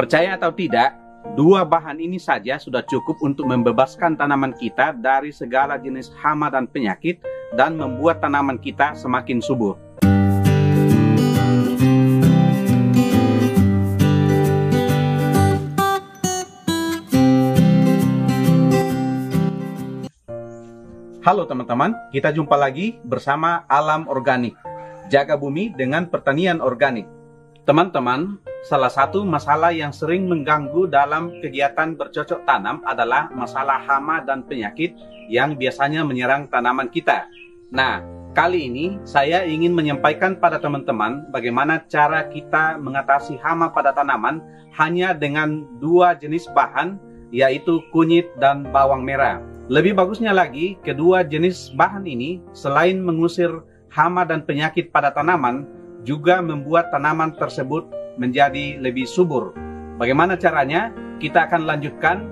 Percaya atau tidak, dua bahan ini saja sudah cukup untuk membebaskan tanaman kita dari segala jenis hama dan penyakit dan membuat tanaman kita semakin subur. Halo teman-teman, kita jumpa lagi bersama Alam Organik. Jaga bumi dengan pertanian organik. Teman-teman, salah satu masalah yang sering mengganggu dalam kegiatan bercocok tanam adalah masalah hama dan penyakit yang biasanya menyerang tanaman kita. Nah, kali ini saya ingin menyampaikan pada teman-teman bagaimana cara kita mengatasi hama pada tanaman hanya dengan dua jenis bahan, yaitu kunyit dan bawang merah. Lebih bagusnya lagi, kedua jenis bahan ini selain mengusir hama dan penyakit pada tanaman, juga membuat tanaman tersebut menjadi lebih subur. Bagaimana caranya? Kita akan lanjutkan.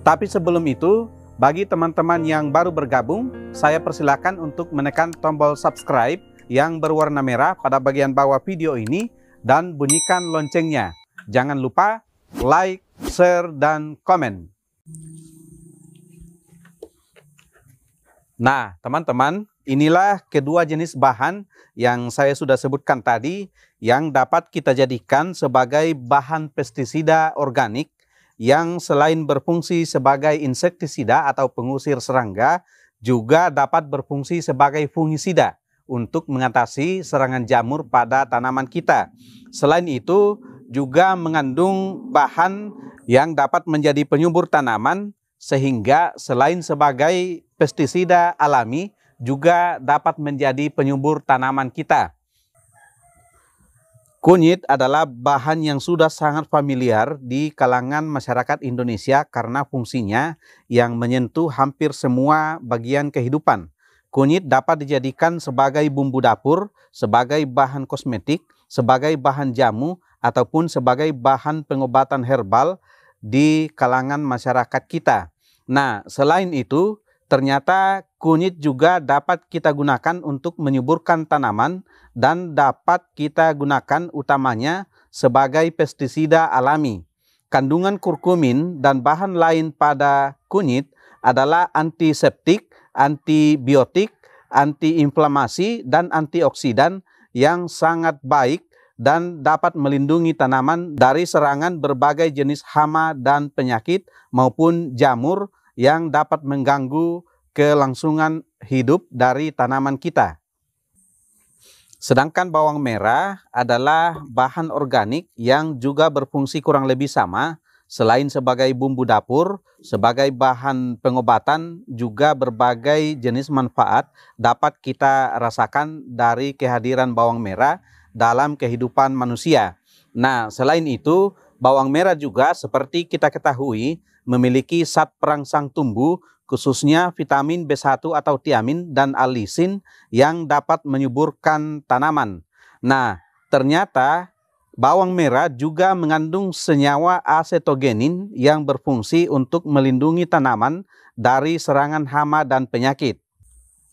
Tapi sebelum itu, bagi teman-teman yang baru bergabung, saya persilakan untuk menekan tombol subscribe yang berwarna merah pada bagian bawah video ini dan bunyikan loncengnya. Jangan lupa like, share, dan komen. Nah, teman-teman, inilah kedua jenis bahan yang saya sudah sebutkan tadi yang dapat kita jadikan sebagai bahan pestisida organik yang selain berfungsi sebagai insektisida atau pengusir serangga, juga dapat berfungsi sebagai fungisida untuk mengatasi serangan jamur pada tanaman kita. Selain itu, juga mengandung bahan yang dapat menjadi penyubur tanaman, sehingga selain sebagai pestisida alami, juga dapat menjadi penyubur tanaman kita. Kunyit adalah bahan yang sudah sangat familiar di kalangan masyarakat Indonesia karena fungsinya yang menyentuh hampir semua bagian kehidupan. Kunyit dapat dijadikan sebagai bumbu dapur, sebagai bahan kosmetik, sebagai bahan jamu, ataupun sebagai bahan pengobatan herbal di kalangan masyarakat kita. Nah, selain itu, ternyata kunyit juga dapat kita gunakan untuk menyuburkan tanaman dan dapat kita gunakan utamanya sebagai pestisida alami. Kandungan kurkumin dan bahan lain pada kunyit adalah antiseptik, antibiotik, antiinflamasi, dan antioksidan yang sangat baik dan dapat melindungi tanaman dari serangan berbagai jenis hama dan penyakit maupun jamur yang dapat mengganggu kelangsungan hidup dari tanaman kita. Sedangkan bawang merah adalah bahan organik yang juga berfungsi kurang lebih sama, selain sebagai bumbu dapur, sebagai bahan pengobatan, juga berbagai jenis manfaat dapat kita rasakan dari kehadiran bawang merah dalam kehidupan manusia. Nah, selain itu, bawang merah juga seperti kita ketahui memiliki zat perangsang tumbuh, khususnya vitamin B1 atau tiamin dan alisin yang dapat menyuburkan tanaman. Nah, ternyata bawang merah juga mengandung senyawa asetogenin yang berfungsi untuk melindungi tanaman dari serangan hama dan penyakit.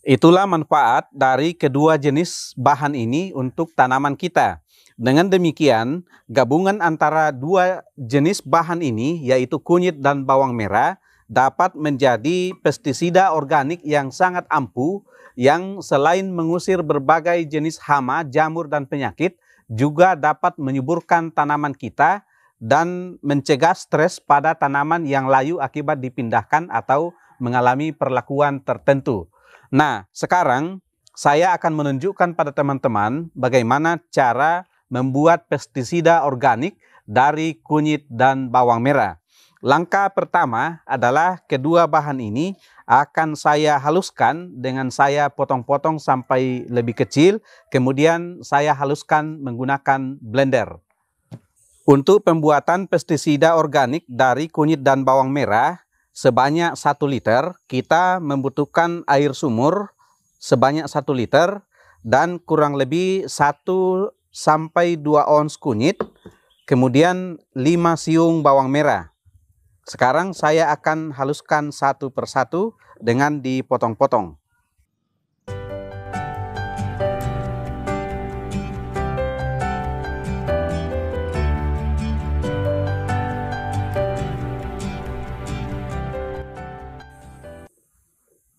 Itulah manfaat dari kedua jenis bahan ini untuk tanaman kita. Dengan demikian, gabungan antara dua jenis bahan ini, yaitu kunyit dan bawang merah, dapat menjadi pestisida organik yang sangat ampuh, yang selain mengusir berbagai jenis hama, jamur, dan penyakit, juga dapat menyuburkan tanaman kita dan mencegah stres pada tanaman yang layu akibat dipindahkan atau mengalami perlakuan tertentu. Nah, sekarang saya akan menunjukkan pada teman-teman bagaimana cara membuat pestisida organik dari kunyit dan bawang merah. Langkah pertama adalah kedua bahan ini akan saya haluskan dengan saya potong-potong sampai lebih kecil, kemudian saya haluskan menggunakan blender. Untuk pembuatan pestisida organik dari kunyit dan bawang merah sebanyak 1 liter, kita membutuhkan air sumur sebanyak 1 liter dan kurang lebih 1 sampai 2 ons kunyit, kemudian 5 siung bawang merah. Sekarang saya akan haluskan satu persatu dengan dipotong-potong.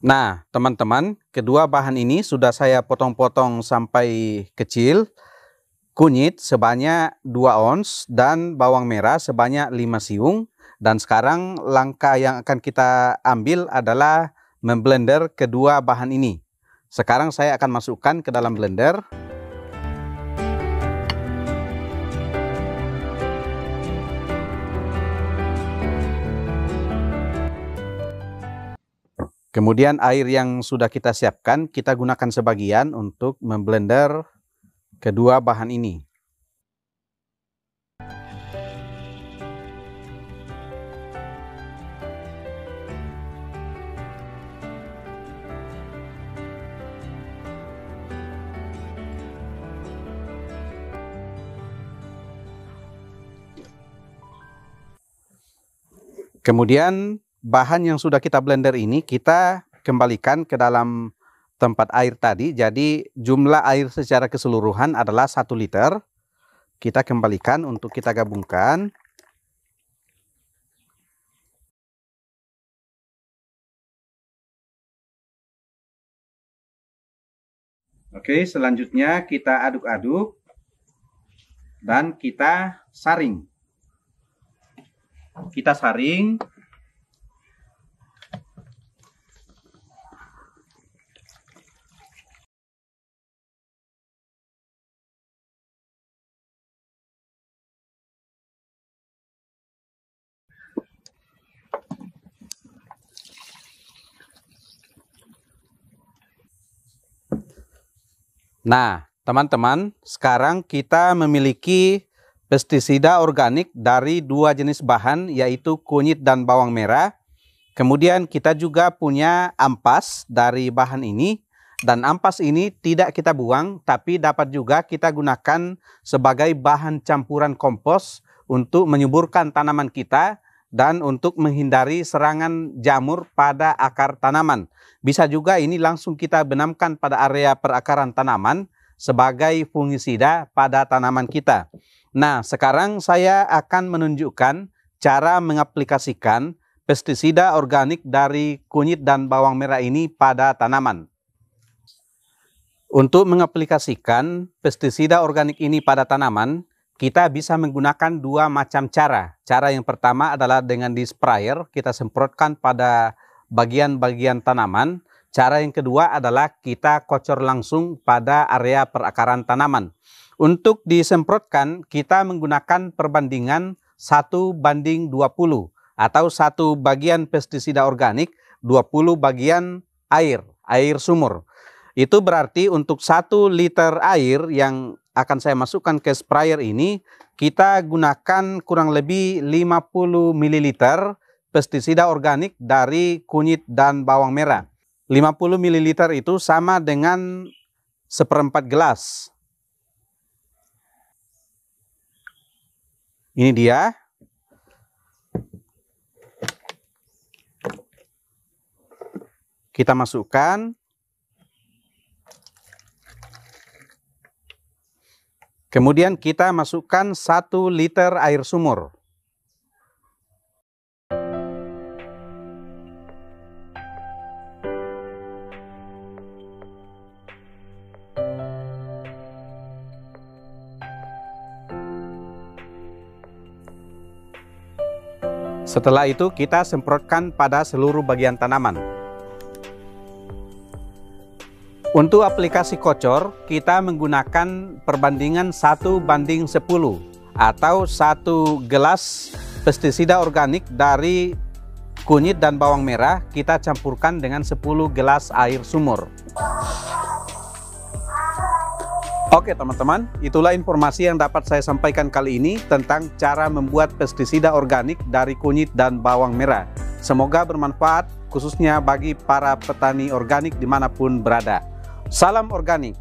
Nah, teman-teman, kedua bahan ini sudah saya potong-potong sampai kecil. Kunyit sebanyak 2 ons dan bawang merah sebanyak 5 siung. Dan sekarang langkah yang akan kita ambil adalah memblender kedua bahan ini. Sekarang saya akan masukkan ke dalam blender. Kemudian air yang sudah kita siapkan, kita gunakan sebagian untuk memblender kedua bahan ini. Kemudian bahan yang sudah kita blender ini kita kembalikan ke dalam tempat air tadi. Jadi jumlah air secara keseluruhan adalah 1 liter. Kita kembalikan untuk kita gabungkan. Oke, selanjutnya kita aduk-aduk dan kita saring. Kita saring. Nah, teman-teman, sekarang kita memiliki pestisida organik dari 2 jenis bahan, yaitu kunyit dan bawang merah. Kemudian kita juga punya ampas dari bahan ini. Dan ampas ini tidak kita buang, tapi dapat juga kita gunakan sebagai bahan campuran kompos untuk menyuburkan tanaman kita dan untuk menghindari serangan jamur pada akar tanaman. Bisa juga ini langsung kita benamkan pada area perakaran tanaman sebagai fungisida pada tanaman kita. Nah, sekarang saya akan menunjukkan cara mengaplikasikan pestisida organik dari kunyit dan bawang merah ini pada tanaman. Untuk mengaplikasikan pestisida organik ini pada tanaman, kita bisa menggunakan 2 macam cara. Cara yang pertama adalah dengan di sprayer, kita semprotkan pada bagian-bagian tanaman. Cara yang kedua adalah kita kocor langsung pada area perakaran tanaman. Untuk disemprotkan, kita menggunakan perbandingan 1:20 atau 1 bagian pestisida organik, 20 bagian air sumur. Itu berarti untuk 1 liter air yang akan saya masukkan ke sprayer ini, kita gunakan kurang lebih 50 ml pestisida organik dari kunyit dan bawang merah. 50 ml itu sama dengan 1/4 gelas. Ini dia. Kita masukkan. Kemudian kita masukkan 1 liter air sumur. Setelah itu kita semprotkan pada seluruh bagian tanaman. Untuk aplikasi kocor, kita menggunakan perbandingan 1:10 atau 1 gelas pestisida organik dari kunyit dan bawang merah kita campurkan dengan 10 gelas air sumur. Oke teman-teman, itulah informasi yang dapat saya sampaikan kali ini tentang cara membuat pestisida organik dari kunyit dan bawang merah. Semoga bermanfaat khususnya bagi para petani organik dimanapun berada. Salam organik.